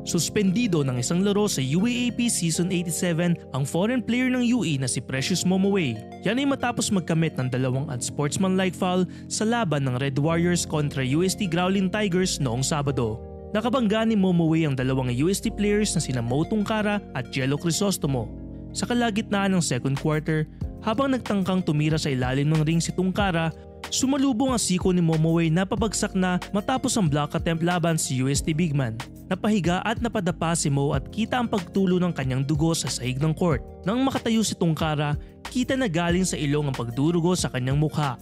Suspendido ng isang laro sa UAAP Season 87 ang foreign player ng UE na si Precious Momoway. Yan ay matapos magkamit ng dalawang unsportsmanlike foul sa laban ng Red Warriors kontra UST Growling Tigers noong Sabado. Nakabangga ni Momoway ang dalawang UST players na sina Mo Tungkara at Jello Crisostomo. Sa kalagitnaan ng second quarter, habang nagtangkang tumira sa ilalim ng ring si Tungkara, sumalubong ang siko ni Momoway na pabagsak na matapos ang block attempt laban si UST Bigman. Napahiga at napadapa si Mo at kita ang pagtulo ng kanyang dugo sa sahig ng court. Nang makatayo si Tungkara, kita na galing sa ilong ang pagdurugo sa kanyang mukha.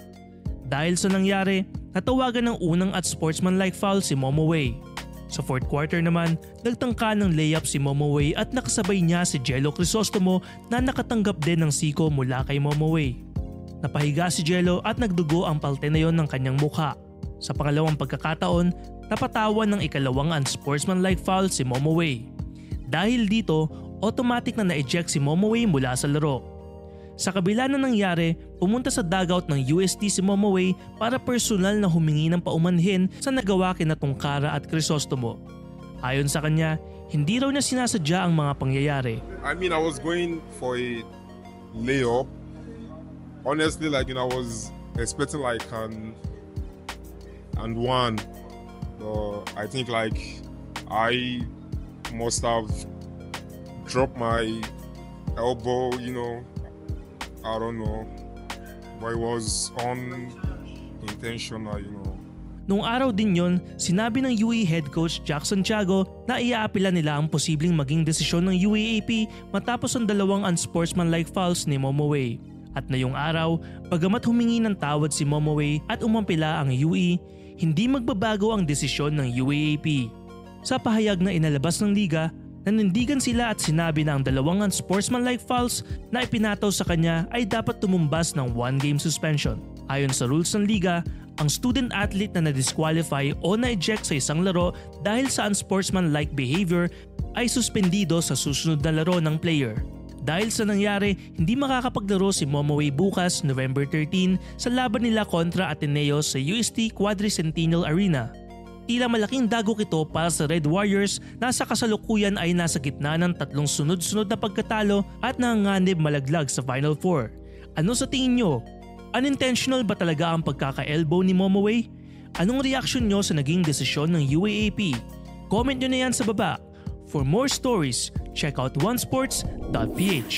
Dahil sa nangyari, natawagan ng unang at sportsmanlike foul si Momoway. Sa fourth quarter naman, nagtangka ng layup si Momoway at nakasabay niya si Jello Crisostomo na nakatanggap din ng siko mula kay Momoway. Napahiga si Jello at nagdugo ang paltenayon ng kanyang mukha. Sa pangalawang pagkakataon, napatawan ng ikalawang unsportsmanlike foul si Momoway. Dahil dito, automatic na na-eject si Momoway mula sa laro. Sa kabila na nangyari, pumunta sa dugout ng UST si Momoway para personal na humingi ng paumanhin sa nagawa kina Tungkara at Crisostomo. Ayon sa kanya, hindi raw niya sinasadya ang mga pangyayari. I was going for a layup. Honestly, I was expecting and one. I think I must have dropped my elbow, I don't know, but it was unintentional, Noong araw din yon, sinabi ng UE head coach Jackson Tiago na iaapila nila ang posibleng maging desisyon ng UAAP matapos ang dalawang unsportsmanlike fouls ni Momoway. At ngayong araw, bagamat humingi ng tawad si Momoway at umampila ang UE, hindi magbabago ang desisyon ng UAAP. Sa pahayag na inalabas ng liga, nanindigan sila at sinabi na ang dalawang unsportsmanlike fouls na ipinataw sa kanya ay dapat tumumbas ng 1-game suspension. Ayon sa rules ng liga, ang student athlete na na-disqualify o na-eject sa isang laro dahil sa unsportsmanlike behavior ay suspendido sa susunod na laro ng player. Dahil sa nangyari, hindi makakapaglaro si Momoway bukas November 13 sa laban nila kontra Ateneo sa UST Quadricentennial Arena. Tila malaking dagok ito para sa Red Warriors na sa kasalukuyan ay nasa gitna ng tatlong sunod-sunod na pagkatalo at nanganganib malaglag sa Final Four. Ano sa tingin nyo? Unintentional ba talaga ang pagkaka-elbow ni Momoway? Anong reaksyon nyo sa naging desisyon ng UAAP? Comment nyo na yan sa baba. For more stories, check out onesports.ph.